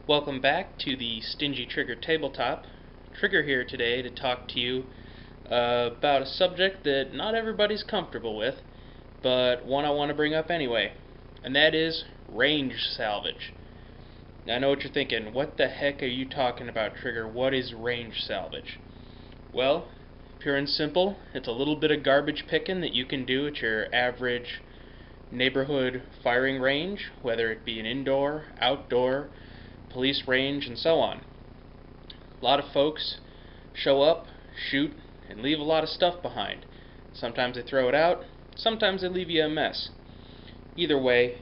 Welcome back to the Stingy Trigger Tabletop. Trigger here today to talk to you about a subject that not everybody's comfortable with, but one I want to bring up anyway, and that is range salvage. Now I know what you're thinking, what the heck are you talking about, Trigger? What is range salvage? Well, pure and simple, it's a little bit of garbage picking that you can do at your average neighborhood firing range, whether it be an indoor, outdoor, police range, and so on. A lot of folks show up, shoot, and leave a lot of stuff behind. Sometimes they throw it out, sometimes they leave you a mess. Either way,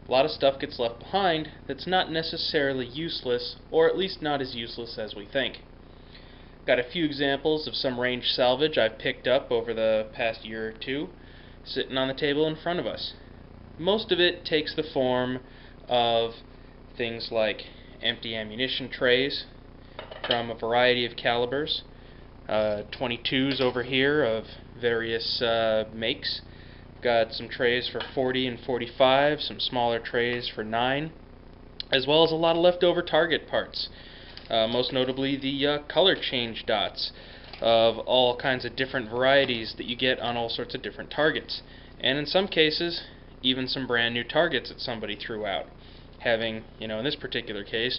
a lot of stuff gets left behind that's not necessarily useless, or at least not as useless as we think. Got a few examples of some range salvage I've picked up over the past year or two, sitting on the table in front of us. Most of it takes the form of things like empty ammunition trays from a variety of calibers, 22s over here of various makes. Got some trays for 40 and 45, some smaller trays for 9, as well as a lot of leftover target parts, most notably the color change dots of all kinds of different varieties that you get on all sorts of different targets, and in some cases even some brand new targets that somebody threw out, having, in this particular case,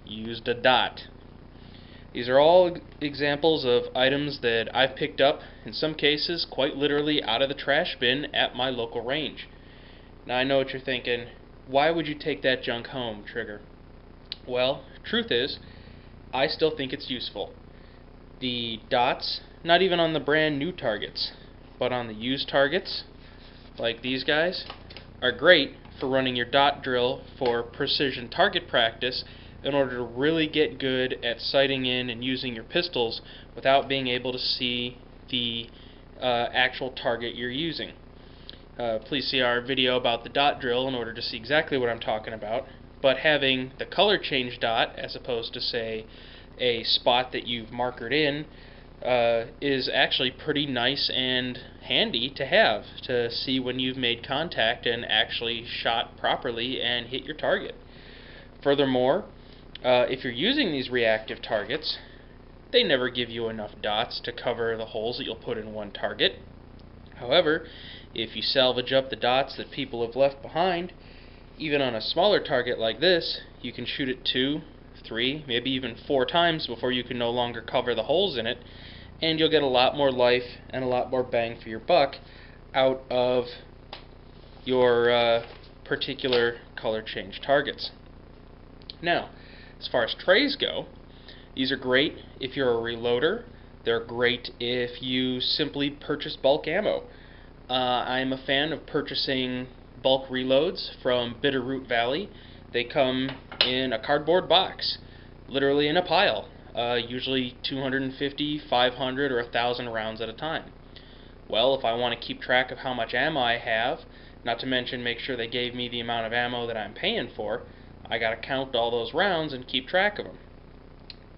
used a dot. These are all examples of items that I've picked up, in some cases quite literally out of the trash bin at my local range. Now I know what you're thinking, why would you take that junk home, Trigger? Well, truth is, I still think it's useful. The dots, not even on the brand new targets, but on the used targets, like these guys, are great for running your dot drill for precision target practice in order to really get good at sighting in and using your pistols without being able to see the actual target you're using. Please see our video about the dot drill in order to see exactly what I'm talking about, but having the color change dot as opposed to, say, a spot that you've markered in is actually pretty nice and handy to have to see when you've made contact and actually shot properly and hit your target. Furthermore, if you're using these reactive targets, they never give you enough dots to cover the holes that you'll put in one target. However, if you salvage up the dots that people have left behind, even on a smaller target like this, you can shoot it 2, 3, maybe even 4 times before you can no longer cover the holes in it, and you'll get a lot more life and a lot more bang for your buck out of your particular color change targets. Now, as far as trays go, these are great if you're a reloader. They're great if you simply purchase bulk ammo. I'm a fan of purchasing bulk reloads from Bitterroot Valley. They come in a cardboard box, literally in a pile, usually 250, 500, or 1,000 rounds at a time. Well, if I want to keep track of how much ammo I have, not to mention make sure they gave me the amount of ammo that I'm paying for, I gotta count all those rounds and keep track of them.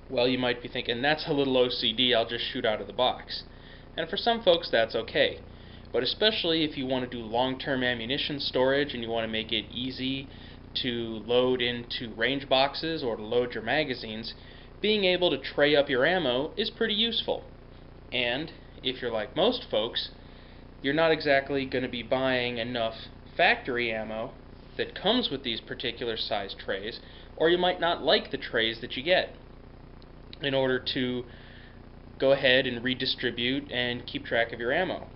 Well, you might be thinking, that's a little OCD, I'll just shoot out of the box. And for some folks that's okay. But especially if you want to do long-term ammunition storage and you want to make it easy to load into range boxes or to load your magazines, being able to tray up your ammo is pretty useful. And if you're like most folks, you're not exactly going to be buying enough factory ammo that comes with these particular size trays, or you might not like the trays that you get, in order to go ahead and redistribute and keep track of your ammo.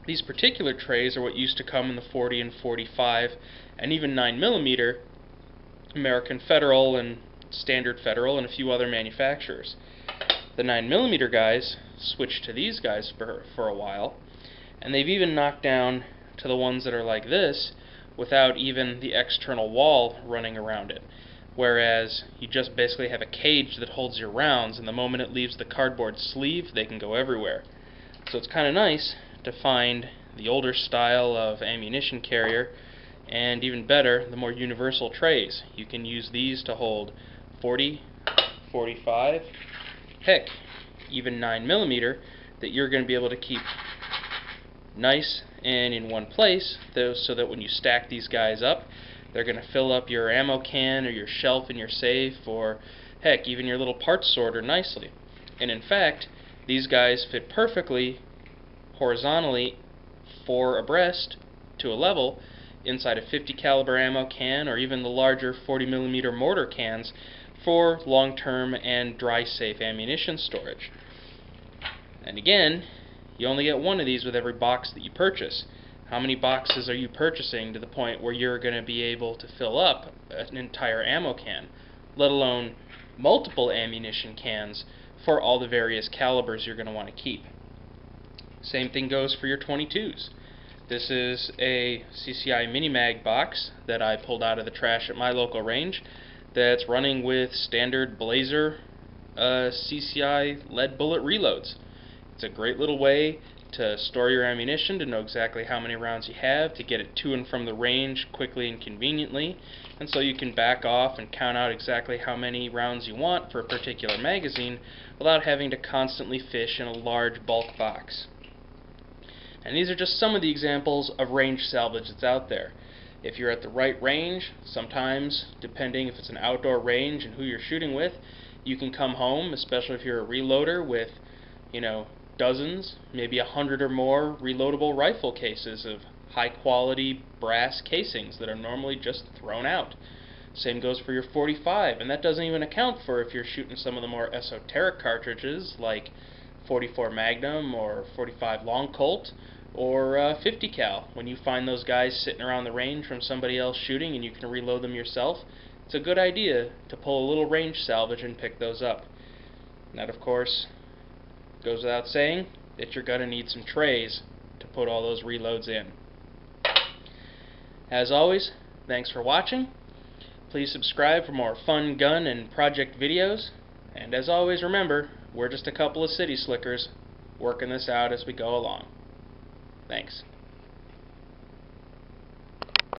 These particular trays are what used to come in the 40 and 45 and even 9mm American Federal and Standard Federal and a few other manufacturers. The 9mm guys switched to these guys for a while, and they've even knocked down to the ones that are like this without even the external wall running around it, whereas you just basically have a cage that holds your rounds, and the moment it leaves the cardboard sleeve, they can go everywhere. So it's kind of nice to find the older style of ammunition carrier, and even better, the more universal trays. You can use these to hold 40, 45, heck, even 9mm that you're going to be able to keep nice and in one place, so that when you stack these guys up, They're going to fill up your ammo can or your shelf in your safe, or heck, even your little parts sorter nicely. And in fact, these guys fit perfectly horizontally 4 abreast to a level inside a 50 caliber ammo can, or even the larger 40mm mortar cans for long-term and dry-safe ammunition storage. And again, you only get one of these with every box that you purchase. How many boxes are you purchasing to the point where you're going to be able to fill up an entire ammo can, let alone multiple ammunition cans for all the various calibers you're going to want to keep? Same thing goes for your 22s. This is a CCI Mini-Mag box that I pulled out of the trash at my local range that's running with standard Blazer CCI lead bullet reloads. It's a great little way to store your ammunition, to know exactly how many rounds you have, to get it to and from the range quickly and conveniently, and so you can back off and count out exactly how many rounds you want for a particular magazine without having to constantly fish in a large bulk box. And these are just some of the examples of range salvage that's out there. If you're at the right range, sometimes, depending if it's an outdoor range and who you're shooting with, you can come home, especially if you're a reloader, with, dozens, maybe 100 or more reloadable rifle cases of high quality brass casings that are normally just thrown out. Same goes for your 45, and that doesn't even account for if you're shooting some of the more esoteric cartridges like 44 Magnum or 45 Long Colt or 50 cal. When you find those guys sitting around the range from somebody else shooting and you can reload them yourself, it's a good idea to pull a little range salvage and pick those up. And that, of course, goes without saying that you're going to need some trays to put all those reloads in. As always, thanks for watching. Please subscribe for more fun gun and project videos. And as always, remember, we're just a couple of city slickers working this out as we go along. Thanks.